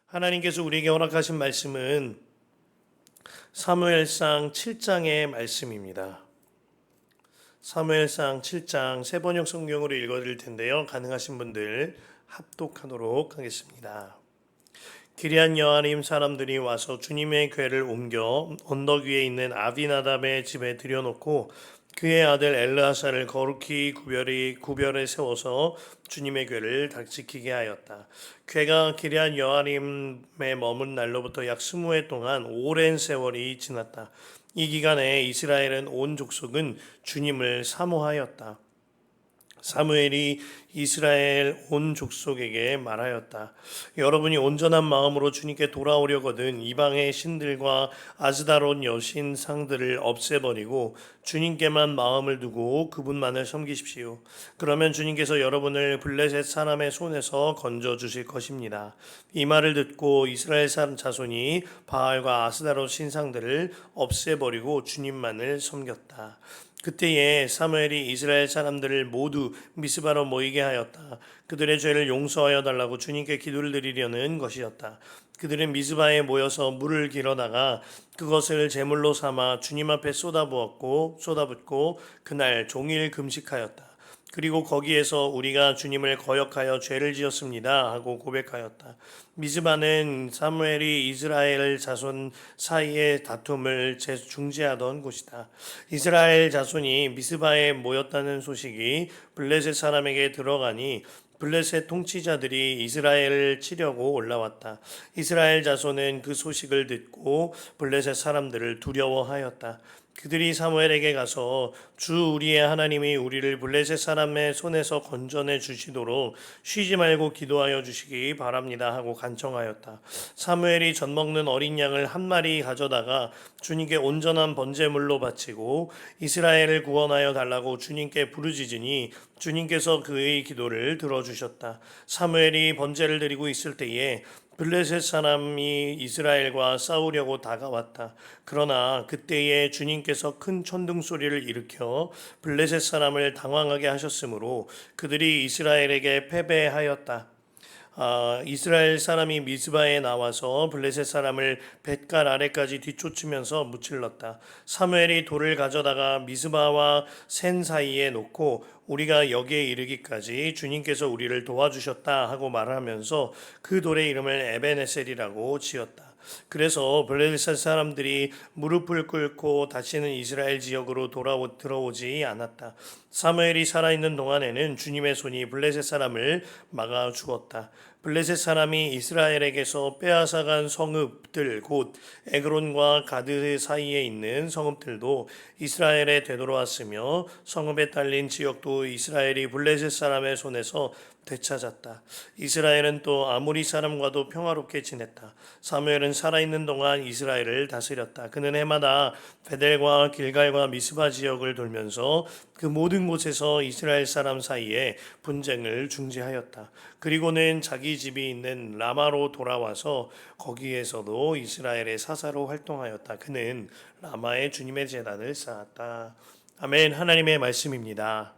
하나님께서 우리에게 허락하신 말씀은 사무엘상 7장의 말씀입니다. 사무엘상 7장 세 번역 성경으로 읽어드릴 텐데요. 가능하신 분들 합독하도록 하겠습니다. 기럇 여아림 사람들이 와서 주님의 궤를 옮겨 언덕 위에 있는 아비나답의 집에 들여놓고 그의 아들 엘르아사를 거룩히 구별에 세워서 주님의 궤를 지키게 하였다. 궤가 기럇 여아림에 머문 날로부터 약 20해 동안 오랜 세월이 지났다. 이 기간에 이스라엘은 온 족속은 주님을 사모하였다. 사무엘이 이스라엘 온 족속에게 말하였다. 여러분이 온전한 마음으로 주님께 돌아오려거든 이방의 신들과 아스다롯 여신상들을 없애버리고 주님께만 마음을 두고 그분만을 섬기십시오. 그러면 주님께서 여러분을 블레셋 사람의 손에서 건져주실 것입니다. 이 말을 듣고 이스라엘 사람 자손이 바알과 아스다롯 신상들을 없애버리고 주님만을 섬겼다. 그때에 사무엘이 이스라엘 사람들을 모두 미스바로 모이게 하였다. 그들의 죄를 용서하여 달라고 주님께 기도를 드리려는 것이었다. 그들은 미스바에 모여서 물을 길어다가 그것을 제물로 삼아 주님 앞에 쏟아붓고 그날 종일 금식하였다. 그리고 거기에서 우리가 주님을 거역하여 죄를 지었습니다 하고 고백하였다. 미스바는 사무엘이 이스라엘 자손 사이의 다툼을 중재하던 곳이다. 이스라엘 자손이 미스바에 모였다는 소식이 블레셋 사람에게 들어가니 블레셋 통치자들이 이스라엘을 치려고 올라왔다. 이스라엘 자손은 그 소식을 듣고 블레셋 사람들을 두려워하였다. 그들이 사무엘에게 가서 주 우리의 하나님이 우리를 블레셋 사람의 손에서 건져내 주시도록 쉬지 말고 기도하여 주시기 바랍니다 하고 간청하였다. 사무엘이 젖 먹는 어린 양을 한 마리 가져다가 주님께 온전한 번제물로 바치고 이스라엘을 구원하여 달라고 주님께 부르짖으니 주님께서 그의 기도를 들어주셨다. 사무엘이 번제를 드리고 있을 때에 블레셋 사람이 이스라엘과 싸우려고 다가왔다. 그러나 그때에 주님께서 큰 천둥 소리를 일으켜 블레셋 사람을 당황하게 하셨으므로 그들이 이스라엘에게 패배하였다. 이스라엘 사람이 미스바에 나와서 블레셋 사람을 뱃갈 아래까지 뒤쫓으면서 무찔렀다. 사무엘이 돌을 가져다가 미스바와 센 사이에 놓고 우리가 여기에 이르기까지 주님께서 우리를 도와주셨다 하고 말하면서 그 돌의 이름을 에벤에셀이라고 지었다. 그래서 블레셋 사람들이 무릎을 꿇고 다시는 이스라엘 지역으로 들어오지 않았다. 사무엘이 살아있는 동안에는 주님의 손이 블레셋 사람을 막아 주었다. 블레셋 사람이 이스라엘에게서 빼앗아간 성읍들 곧 에그론과 가드 사이에 있는 성읍들도 이스라엘에 되돌아왔으며 성읍에 딸린 지역도 이스라엘이 블레셋 사람의 손에서 되찾았다. 이스라엘은 또 아모리 사람과도 평화롭게 지냈다. 사무엘은 살아있는 동안 이스라엘을 다스렸다. 그는 해마다 베델과 길갈과 미스바 지역을 돌면서 그 모든 곳에서 이스라엘 사람 사이에 분쟁을 중재하였다. 그리고는 자기 집이 있는 라마로 돌아와서 거기에서도 이스라엘의 사사로 활동하였다. 그는 라마에 주님의 제단을 쌓았다. 아멘. 하나님의 말씀입니다.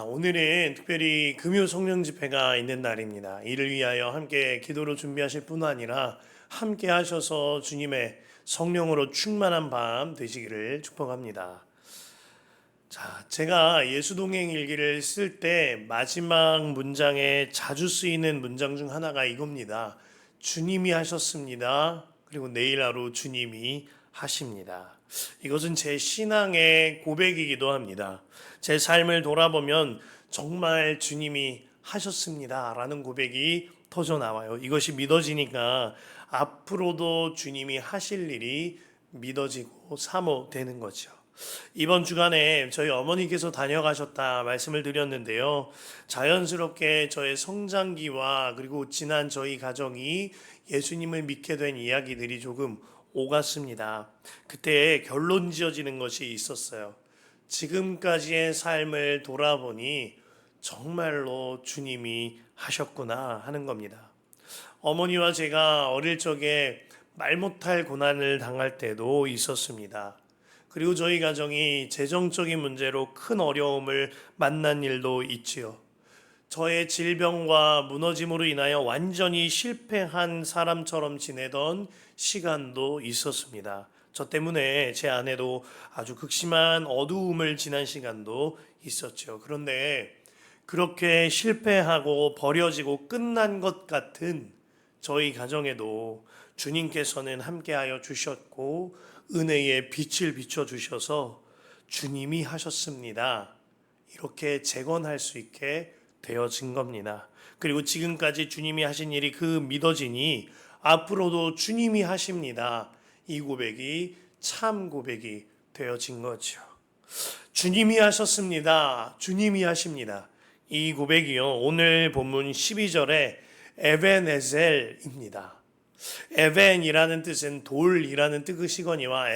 오늘은 특별히 금요 성령 집회가 있는 날입니다. 이를 위하여 함께 기도로 준비하실 뿐 아니라 함께 하셔서 주님의 성령으로 충만한 밤 되시기를 축복합니다. 제가 예수동행 일기를 쓸 때 마지막 문장에 자주 쓰이는 문장 중 하나가 이겁니다. 주님이 하셨습니다. 그리고 내일 하루 주님이 하십니다. 이것은 제 신앙의 고백이기도 합니다. 제 삶을 돌아보면 정말 주님이 하셨습니다 라는 고백이 터져 나와요. 이것이 믿어지니까 앞으로도 주님이 하실 일이 믿어지고 사모되는 거죠. 이번 주간에 저희 어머니께서 다녀가셨다 말씀을 드렸는데요. 자연스럽게 저의 성장기와 그리고 지난 저희 가정이 예수님을 믿게 된 이야기들이 조금 오갔습니다. 그때 결론 지어지는 것이 있었어요. 지금까지의 삶을 돌아보니 정말로 주님이 하셨구나 하는 겁니다. 어머니와 제가 어릴 적에 말 못할 고난을 당할 때도 있었습니다. 그리고 저희 가정이 재정적인 문제로 큰 어려움을 만난 일도 있지요. 저의 질병과 무너짐으로 인하여 완전히 실패한 사람처럼 지내던 시간도 있었습니다. 저 때문에 제 안에도 아주 극심한 어두움을 지난 시간도 있었죠. 그런데 그렇게 실패하고 버려지고 끝난 것 같은 저희 가정에도 주님께서는 함께하여 주셨고 은혜의 빛을 비춰 주셔서 주님이 하셨습니다. 이렇게 재건할 수 있게 되어진 겁니다. 그리고 지금까지 주님이 하신 일이 그 믿어지니 앞으로도 주님이 하십니다. 이 고백이 참 고백이 되어진 거죠. 주님이 하셨습니다. 주님이 하십니다. 이 고백이요. 오늘 본문 12절에 에벤에셀입니다. 에벤이라는 뜻은 돌이라는 뜻이거니와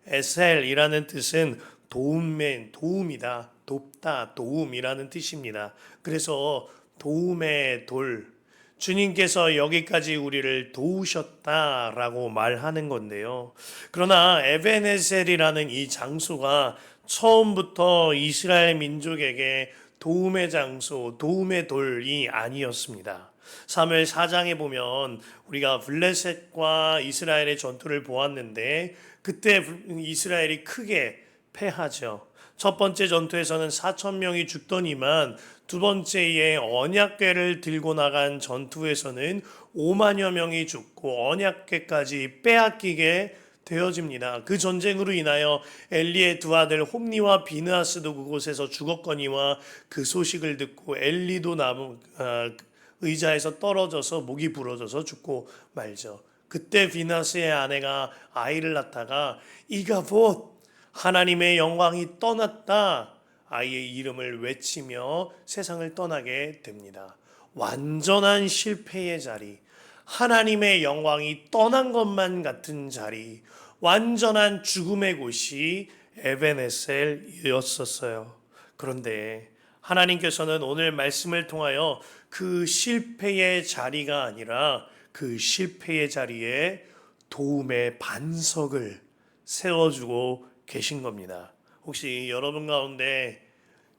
에셀이라는 뜻은 도움이다. 돕다, 도움이라는 뜻입니다. 그래서 도움의 돌, 주님께서 여기까지 우리를 도우셨다라고 말하는 건데요. 그러나 에벤에셀이라는 이 장소가 처음부터 이스라엘 민족에게 도움의 장소, 도움의 돌이 아니었습니다. 사무엘 4장에 보면 우리가 블레셋과 이스라엘의 전투를 보았는데 그때 이스라엘이 크게 패하죠. 첫 번째 전투에서는 4,000명이 죽더니만 두 번째에 언약궤를 들고 나간 전투에서는 5만여 명이 죽고 언약궤까지 빼앗기게 되어집니다. 그 전쟁으로 인하여 엘리의 두 아들 홈니와 비느하스도 그곳에서 죽었거니와 그 소식을 듣고 엘리도 의자에서 떨어져서 목이 부러져서 죽고 말죠. 그때 비느하스의 아내가 아이를 낳다가 이가봇 하나님의 영광이 떠났다. 아이의 이름을 외치며 세상을 떠나게 됩니다. 완전한 실패의 자리, 하나님의 영광이 떠난 것만 같은 자리, 완전한 죽음의 곳이 에벤에셀이었었어요. 그런데 하나님께서는 오늘 말씀을 통하여 그 실패의 자리가 아니라 그 실패의 자리에 도움의 반석을 세워주고 계신 겁니다. 혹시 여러분 가운데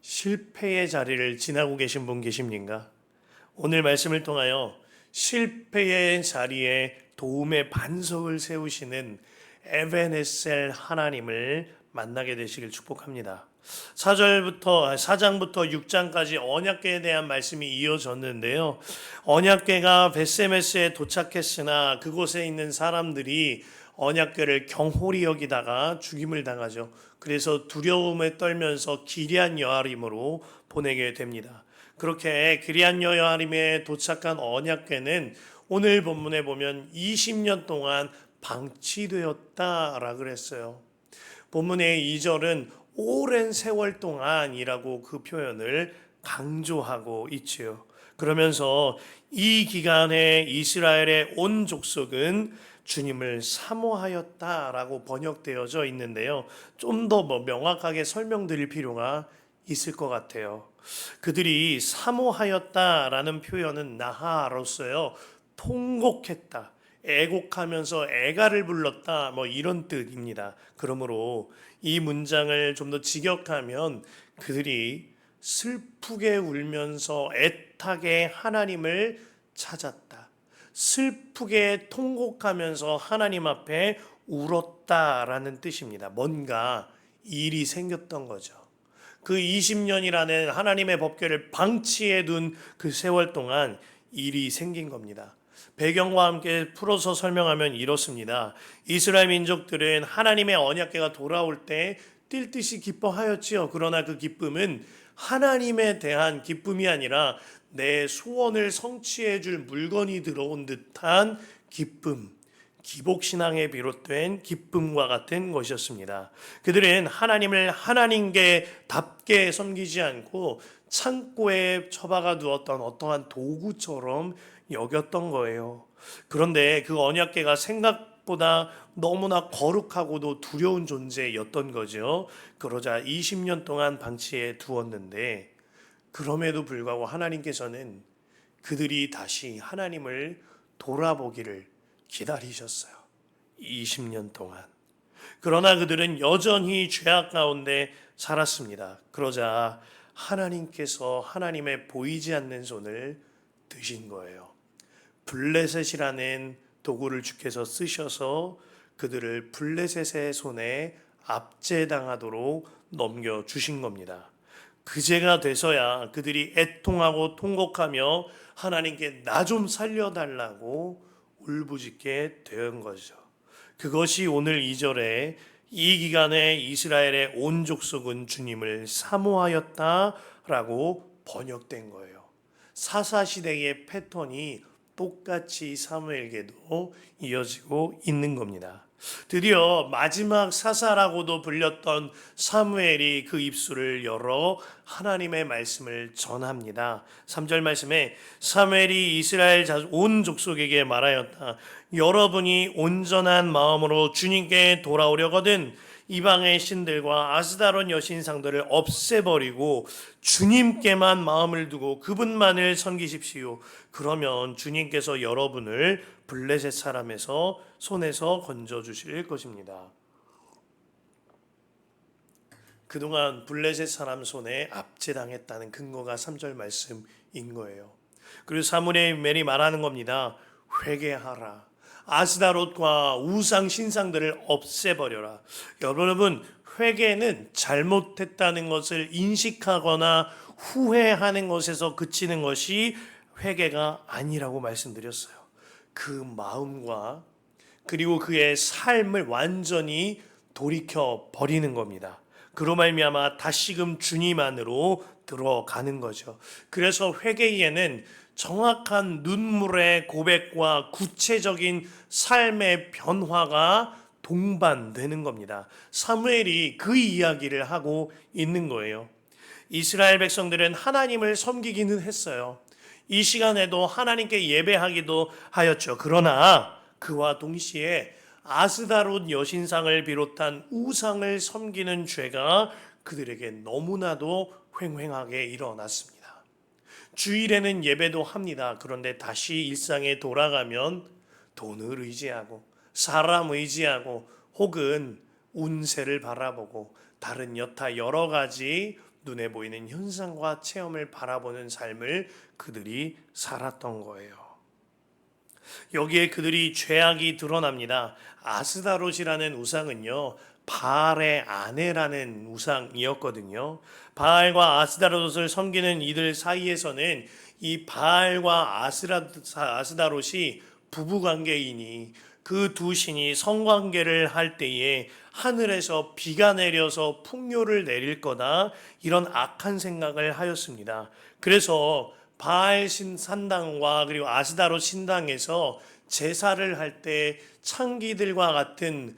실패의 자리를 지나고 계신 분 계십니까? 오늘 말씀을 통하여 실패의 자리에 도움의 반석을 세우시는 에벤에셀 하나님을 만나게 되시길 축복합니다. 4장부터 6장까지 언약궤에 대한 말씀이 이어졌는데요. 언약궤가 벳세메스에 도착했으나 그곳에 있는 사람들이 언약궤를 경홀히 여기다가 죽임을 당하죠. 그래서 두려움에 떨면서 기럇 여아림으로 보내게 됩니다. 그렇게 기럇 여아림에 도착한 언약궤는 오늘 본문에 보면 20년 동안 방치되었다라 그랬어요. 본문의 2절은 오랜 세월 동안이라고 그 표현을 강조하고 있지요. 그러면서 이 기간에 이스라엘의 온 족속은 주님을 사모하였다라고 번역되어져 있는데요. 좀 더 명확하게 설명드릴 필요가 있을 것 같아요. 그들이 사모하였다라는 표현은 나하로서요. 통곡했다. 애곡하면서 애가를 불렀다. 이런 뜻입니다. 그러므로 이 문장을 좀 더 직역하면 그들이 슬프게 울면서 애타게 하나님을 찾았다. 슬프게 통곡하면서 하나님 앞에 울었다라는 뜻입니다. 뭔가 일이 생겼던 거죠. 그 20년이라는 하나님의 법궤를 방치해 둔 그 세월 동안 일이 생긴 겁니다. 배경과 함께 풀어서 설명하면 이렇습니다. 이스라엘 민족들은 하나님의 언약궤가 돌아올 때 뛸 듯이 기뻐하였지요. 그러나 그 기쁨은 하나님에 대한 기쁨이 아니라 내 소원을 성취해 줄 물건이 들어온 듯한 기쁨, 기복신앙에 비롯된 기쁨과 같은 것이었습니다. 그들은 하나님을 하나님께답게 섬기지 않고 창고에 처박아 두었던 어떠한 도구처럼 여겼던 거예요. 그런데 그 언약궤가 생각보다 너무나 거룩하고도 두려운 존재였던 거죠. 그러자 20년 동안 방치해 두었는데 그럼에도 불구하고 하나님께서는 그들이 다시 하나님을 돌아보기를 기다리셨어요. 20년 동안. 그러나 그들은 여전히 죄악 가운데 살았습니다. 그러자 하나님께서 하나님의 보이지 않는 손을 드신 거예요. 블레셋이라는 도구를 주께서 쓰셔서 그들을 블레셋의 손에 압제당하도록 넘겨주신 겁니다. 그제가 돼서야 그들이 애통하고 통곡하며 하나님께 나 좀 살려달라고 울부짖게 된 거죠. 그것이 오늘 2절에 이 기간에 이스라엘의 온 족속은 주님을 사모하였다라고 번역된 거예요. 사사시대의 패턴이 똑같이 사무엘에게도 이어지고 있는 겁니다. 드디어 마지막 사사라고도 불렸던 사무엘이 그 입술을 열어 하나님의 말씀을 전합니다. 3절 말씀에 사무엘이 이스라엘 온 족속에게 말하였다. 여러분이 온전한 마음으로 주님께 돌아오려거든 이방의 신들과 아스다론 여신상들을 없애버리고 주님께만 마음을 두고 그분만을 섬기십시오. 그러면 주님께서 여러분을 블레셋 사람에서 손에서 건져주실 것입니다. 그동안 블레셋 사람 손에 압제당했다는 근거가 3절 말씀인 거예요. 그리고 사무엘이 말하는 겁니다. 회개하라. 아스다롯과 우상 신상들을 없애버려라. 여러분, 회개는 잘못했다는 것을 인식하거나 후회하는 것에서 그치는 것이 회개가 아니라고 말씀드렸어요. 그 마음과 그리고 그의 삶을 완전히 돌이켜 버리는 겁니다. 그로 말미암아 다시금 주님 안으로 들어가는 거죠. 그래서 회개에는 정확한 눈물의 고백과 구체적인 삶의 변화가 동반되는 겁니다. 사무엘이 그 이야기를 하고 있는 거예요. 이스라엘 백성들은 하나님을 섬기기는 했어요. 이 시간에도 하나님께 예배하기도 하였죠. 그러나 그와 동시에 아스다롯 여신상을 비롯한 우상을 섬기는 죄가 그들에게 너무나도 횡행하게 일어났습니다. 주일에는 예배도 합니다. 그런데 다시 일상에 돌아가면 돈을 의지하고 사람 의지하고 혹은 운세를 바라보고 다른 여타 여러 가지 눈에 보이는 현상과 체험을 바라보는 삶을 그들이 살았던 거예요. 여기에 그들이 죄악이 드러납니다. 아스다롯이라는 우상은요, 바알의 아내라는 우상이었거든요. 바알과 아스다롯을 섬기는 이들 사이에서는 이 바알과 아스다롯이 부부관계이니 그 두 신이 성관계를 할 때에 하늘에서 비가 내려서 풍요를 내릴 거다, 이런 악한 생각을 하였습니다. 그래서 바알 신당과 그리고 아스다롯 신당에서 제사를 할 때 창기들과 같은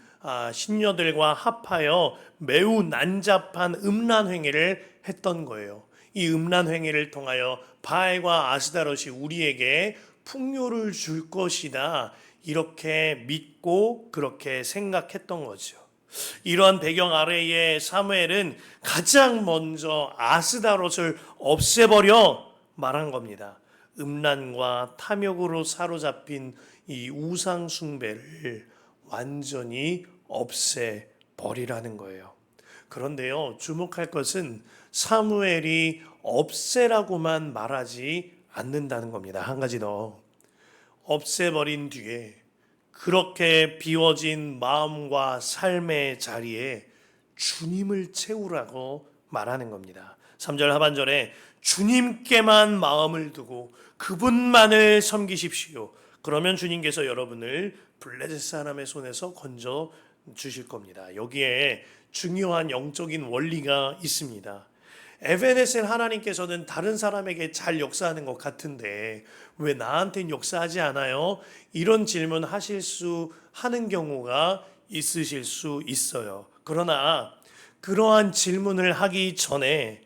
신녀들과 합하여 매우 난잡한 음란 행위를 했던 거예요. 이 음란 행위를 통하여 바알과 아스다롯이 우리에게 풍요를 줄 것이다, 이렇게 믿고 그렇게 생각했던 거죠. 이러한 배경 아래에 사무엘은 가장 먼저 아스다롯을 없애버려 말한 겁니다. 음란과 탐욕으로 사로잡힌 이 우상 숭배를 완전히 없애버리라는 거예요. 그런데요, 주목할 것은 사무엘이 없애라고만 말하지 않는다는 겁니다. 한 가지 더. 없애버린 뒤에 그렇게 비워진 마음과 삶의 자리에 주님을 채우라고 말하는 겁니다. 3절 하반절에 주님께만 마음을 두고 그분만을 섬기십시오. 그러면 주님께서 여러분을 블레셋 사람의 손에서 건져 주실 겁니다. 여기에 중요한 영적인 원리가 있습니다. 에베네셀 하나님께서는 다른 사람에게 잘 역사하는 것 같은데 왜 나한테는 역사하지 않아요? 이런 질문 하는 경우가 있으실 수 있어요. 그러나 그러한 질문을 하기 전에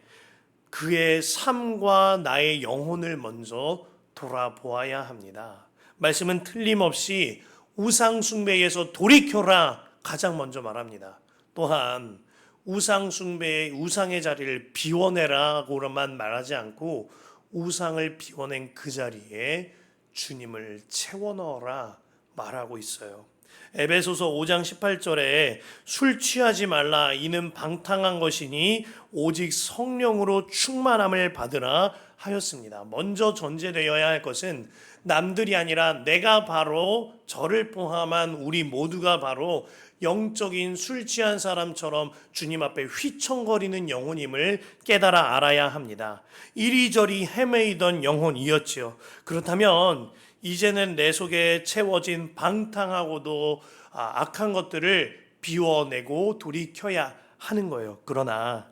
그의 삶과 나의 영혼을 먼저 돌아보아야 합니다. 말씀은 틀림없이 우상 숭배에서 돌이켜라 가장 먼저 말합니다. 또한 우상 숭배의 우상의 자리를 비워내라고만 말하지 않고 우상을 비워낸 그 자리에 주님을 채워 넣어라 말하고 있어요. 에베소서 5장 18절에 술 취하지 말라 이는 방탕한 것이니 오직 성령으로 충만함을 받으라 하였습니다. 먼저 전제되어야 할 것은 남들이 아니라 내가 바로 저를 포함한 우리 모두가 바로 영적인 술 취한 사람처럼 주님 앞에 휘청거리는 영혼임을 깨달아 알아야 합니다. 이리저리 헤매이던 영혼이었지요. 그렇다면 이제는 내 속에 채워진 방탕하고도 악한 것들을 비워내고 돌이켜야 하는 거예요. 그러나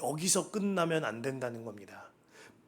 여기서 끝나면 안 된다는 겁니다.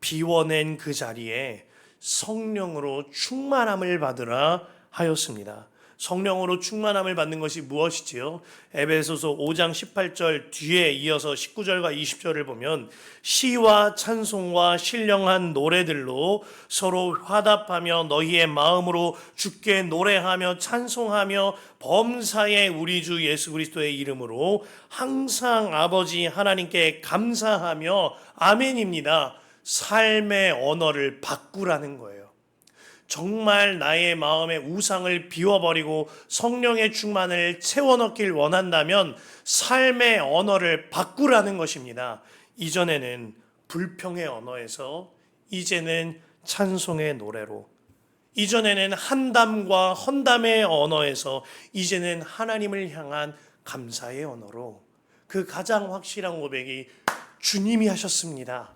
비워낸 그 자리에 성령으로 충만함을 받으라 하였습니다. 성령으로 충만함을 받는 것이 무엇이지요? 에베소서 5장 18절 뒤에 이어서 19절과 20절을 보면 시와 찬송과 신령한 노래들로 서로 화답하며 너희의 마음으로 주께 노래하며 찬송하며 범사의 우리 주 예수 그리스도의 이름으로 항상 아버지 하나님께 감사하며 아멘입니다. 삶의 언어를 바꾸라는 거예요. 정말 나의 마음의 우상을 비워버리고 성령의 충만을 채워넣길 원한다면 삶의 언어를 바꾸라는 것입니다. 이전에는 불평의 언어에서 이제는 찬송의 노래로, 이전에는 한담과 헌담의 언어에서 이제는 하나님을 향한 감사의 언어로, 그 가장 확실한 고백이 주님이 하셨습니다.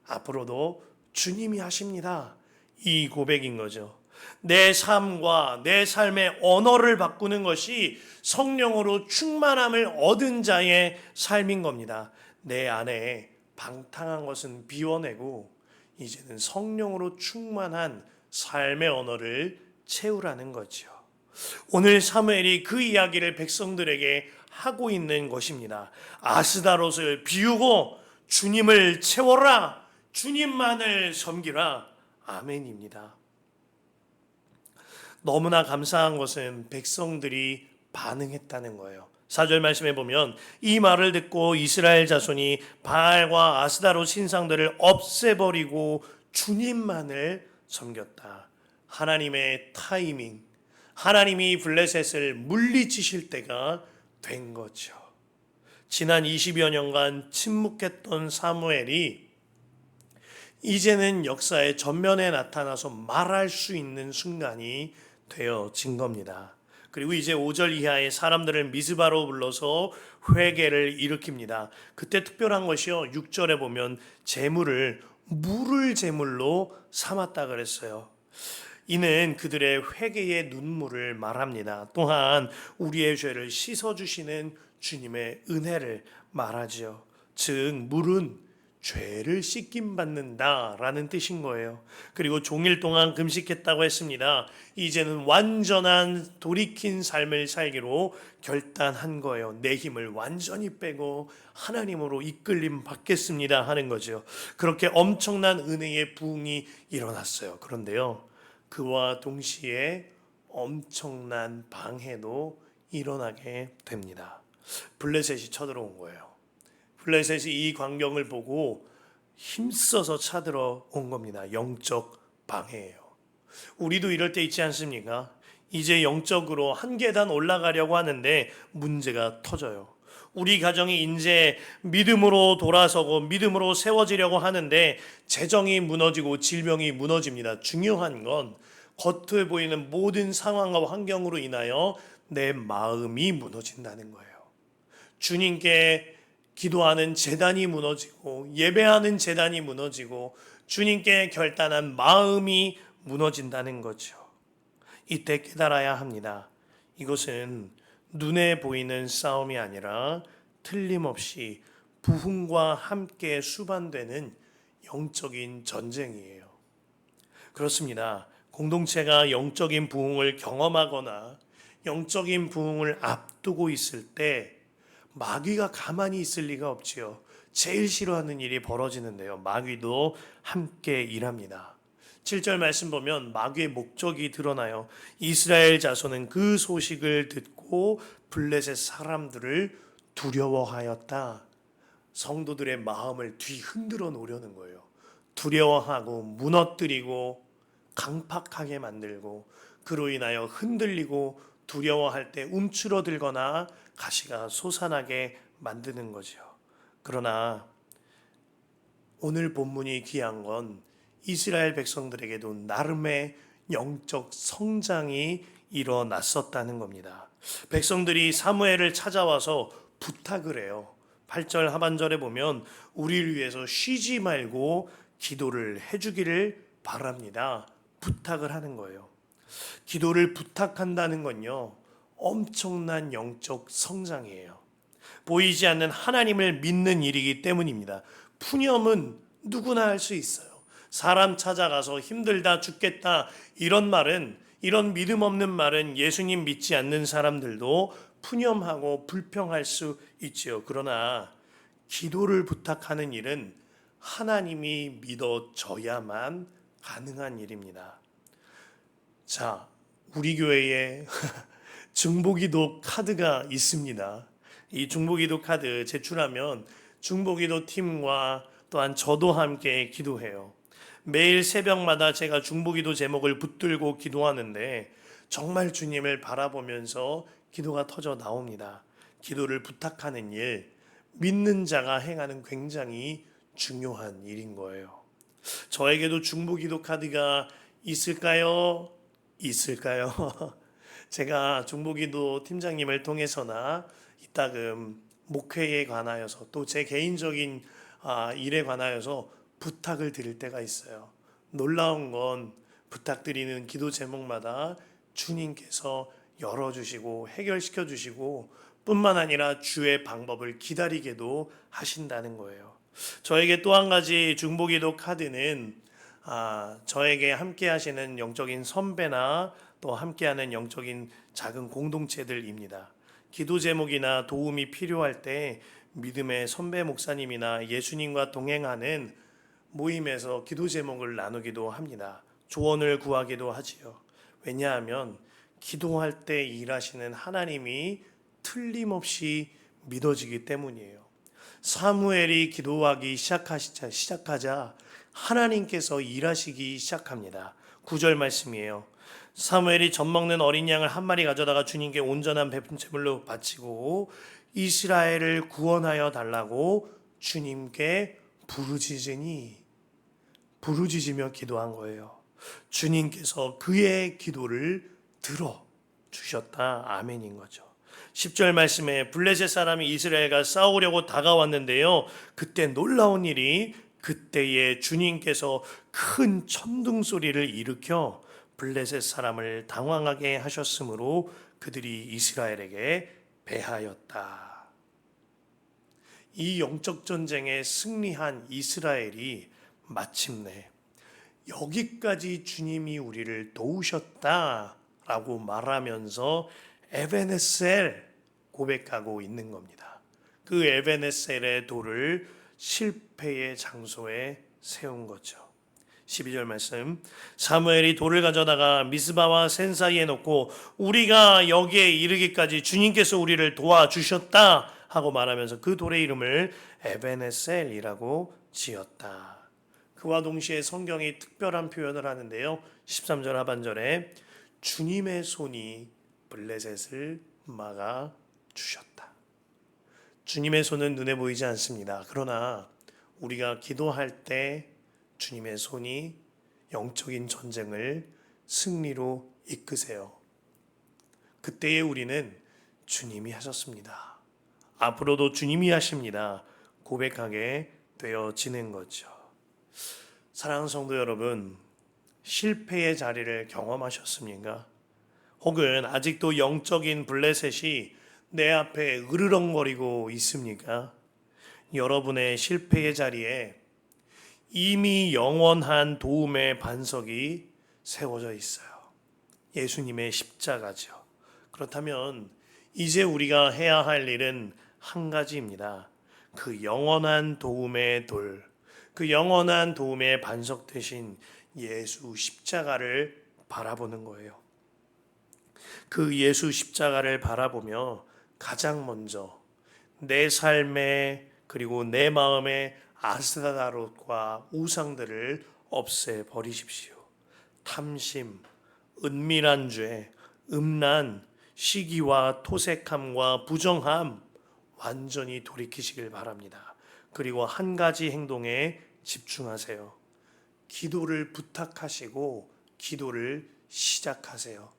앞으로도 주님이 하십니다. 이 고백인 거죠. 내 삶과 내 삶의 언어를 바꾸는 것이 성령으로 충만함을 얻은 자의 삶인 겁니다. 내 안에 방탕한 것은 비워내고 이제는 성령으로 충만한 삶의 언어를 채우라는 거죠. 오늘 사무엘이 그 이야기를 백성들에게 하고 있는 것입니다. 아스다롯을 비우고 주님을 채워라. 주님만을 섬기라. 아멘입니다. 너무나 감사한 것은 백성들이 반응했다는 거예요. 4절 말씀에 보면 이 말을 듣고 이스라엘 자손이 바알과 아스다롯 신상들을 없애버리고 주님만을 섬겼다. 하나님의 타이밍, 하나님이 블레셋을 물리치실 때가 된 거죠. 지난 20여 년간 침묵했던 사무엘이 이제는 역사의 전면에 나타나서 말할 수 있는 순간이 되어진 겁니다. 그리고 이제 5절 이하의 사람들을 미스바로 불러서 회개를 일으킵니다. 그때 특별한 것이요, 6절에 보면 제물을 물을 제물로 삼았다 그랬어요. 이는 그들의 회개의 눈물을 말합니다. 또한 우리의 죄를 씻어주시는 주님의 은혜를 말하지요. 즉 물은 죄를 씻김 받는다라는 뜻인 거예요. 그리고 종일 동안 금식했다고 했습니다. 이제는 완전한 돌이킨 삶을 살기로 결단한 거예요. 내 힘을 완전히 빼고 하나님으로 이끌림 받겠습니다 하는 거죠. 그렇게 엄청난 은혜의 부흥이 일어났어요. 그런데요, 그와 동시에 엄청난 방해도 일어나게 됩니다. 블레셋이 쳐들어온 거예요. 블레셋이 이 광경을 보고 힘써서 쳐들어온 겁니다. 영적 방해예요. 우리도 이럴 때 있지 않습니까? 이제 영적으로 한 계단 올라가려고 하는데 문제가 터져요. 우리 가정이 이제 믿음으로 돌아서고 믿음으로 세워지려고 하는데 재정이 무너지고 질병이 무너집니다. 중요한 건 겉에 보이는 모든 상황과 환경으로 인하여 내 마음이 무너진다는 거예요. 주님께 기도하는 제단이 무너지고 예배하는 제단이 무너지고 주님께 결단한 마음이 무너진다는 거죠. 이때 깨달아야 합니다. 이것은 눈에 보이는 싸움이 아니라 틀림없이 부흥과 함께 수반되는 영적인 전쟁이에요. 그렇습니다. 공동체가 영적인 부흥을 경험하거나 영적인 부흥을 앞두고 있을 때 마귀가 가만히 있을 리가 없지요. 제일 싫어하는 일이 벌어지는데요. 마귀도 함께 일합니다. 7절 말씀 보면 마귀의 목적이 드러나요. 이스라엘 자손은 그 소식을 듣고 블레셋 사람들을 두려워하였다. 성도들의 마음을 뒤흔들어 놓으려는 거예요. 두려워하고 무너뜨리고 강팍하게 만들고 그로 인하여 흔들리고 두려워할 때 움츠러들거나 가시가 솟아나게 만드는 거죠. 그러나 오늘 본문이 귀한 건 이스라엘 백성들에게도 나름의 영적 성장이 일어났었다는 겁니다. 백성들이 사무엘을 찾아와서 부탁을 해요. 8절 하반절에 보면 우리를 위해서 쉬지 말고 기도를 해주기를 바랍니다. 부탁을 하는 거예요. 기도를 부탁한다는 건요, 엄청난 영적 성장이에요. 보이지 않는 하나님을 믿는 일이기 때문입니다. 푸념은 누구나 할 수 있어요. 사람 찾아가서 힘들다 죽겠다 이런 말은, 이런 믿음 없는 말은 예수님 믿지 않는 사람들도 푸념하고 불평할 수 있지요. 그러나 기도를 부탁하는 일은 하나님이 믿어져야만 가능한 일입니다. 자, 우리 교회에 중보기도 카드가 있습니다. 이 중보기도 카드 제출하면 중보기도 팀과 또한 저도 함께 기도해요. 매일 새벽마다 제가 중보기도 제목을 붙들고 기도하는데 정말 주님을 바라보면서 기도가 터져 나옵니다. 기도를 부탁하는 일, 믿는 자가 행하는 굉장히 중요한 일인 거예요. 저에게도 중보기도 카드가 있을까요? 있을까요? 제가 중보기도 팀장님을 통해서나 이따금 목회에 관하여서 또 제 개인적인 일에 관하여서 부탁을 드릴 때가 있어요. 놀라운 건 부탁드리는 기도 제목마다 주님께서 열어주시고 해결시켜 주시고 뿐만 아니라 주의 방법을 기다리게도 하신다는 거예요. 저에게 또 한 가지 중보기도 카드는 저에게 함께 하시는 영적인 선배나 또 함께하는 영적인 작은 공동체들입니다. 기도 제목이나 도움이 필요할 때 믿음의 선배 목사님이나 예수님과 동행하는 모임에서 기도 제목을 나누기도 합니다. 조언을 구하기도 하지요. 왜냐하면 기도할 때 일하시는 하나님이 틀림없이 믿어지기 때문이에요. 사무엘이 기도하기 시작하자 하나님께서 일하시기 시작합니다. 9절 말씀이에요. 사무엘이 젖 먹는 어린 양을 한 마리 가져다가 주님께 온전한 제물로 바치고 이스라엘을 구원하여 달라고 주님께 부르짖으며 기도한 거예요. 주님께서 그의 기도를 들어주셨다. 아멘인 거죠. 10절 말씀에 블레셋 사람이 이스라엘과 싸우려고 다가왔는데요. 그때 놀라운 일이, 그때에 주님께서 큰 천둥 소리를 일으켜 블레셋 사람을 당황하게 하셨으므로 그들이 이스라엘에게 패하였다. 이 영적 전쟁에 승리한 이스라엘이 마침내 여기까지 주님이 우리를 도우셨다라고 말하면서 에베네셀 고백하고 있는 겁니다. 그 에베네셀의 돌을 실패의 장소에 세운 거죠. 12절 말씀, 사무엘이 돌을 가져다가 미스바와 센 사이에 놓고 우리가 여기에 이르기까지 주님께서 우리를 도와주셨다 하고 말하면서 그 돌의 이름을 에베네셀이라고 지었다. 그와 동시에 성경이 특별한 표현을 하는데요. 13절 하반절에 주님의 손이 블레셋을 막아 주셨다. 주님의 손은 눈에 보이지 않습니다. 그러나 우리가 기도할 때 주님의 손이 영적인 전쟁을 승리로 이끄세요. 그때에 우리는 주님이 하셨습니다. 앞으로도 주님이 하십니다. 고백하게 되어지는 거죠. 사랑하는 성도 여러분, 실패의 자리를 경험하셨습니까? 혹은 아직도 영적인 블레셋이 내 앞에 으르렁거리고 있습니까? 여러분의 실패의 자리에 이미 영원한 도움의 반석이 세워져 있어요. 예수님의 십자가죠. 그렇다면 이제 우리가 해야 할 일은 한 가지입니다. 그 영원한 도움의 돌, 그 영원한 도움의 반석 대신 예수 십자가를 바라보는 거예요. 그 예수 십자가를 바라보며 가장 먼저 내 삶에 그리고 내 마음에 아스타로트와 우상들을 없애버리십시오. 탐심, 은밀한 죄, 음란, 시기와 토색함과 부정함 완전히 돌이키시길 바랍니다. 그리고 한 가지 행동에 집중하세요. 기도를 부탁하시고 기도를 시작하세요.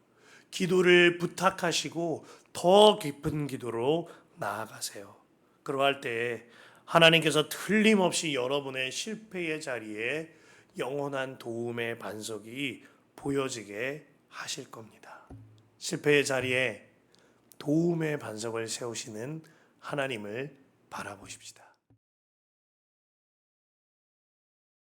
기도를 부탁하시고 더 깊은 기도로 나아가세요. 그러할 때 하나님께서 틀림없이 여러분의 실패의 자리에 영원한 도움의 반석이 보여지게 하실 겁니다. 실패의 자리에 도움의 반석을 세우시는 하나님을 바라보십시다.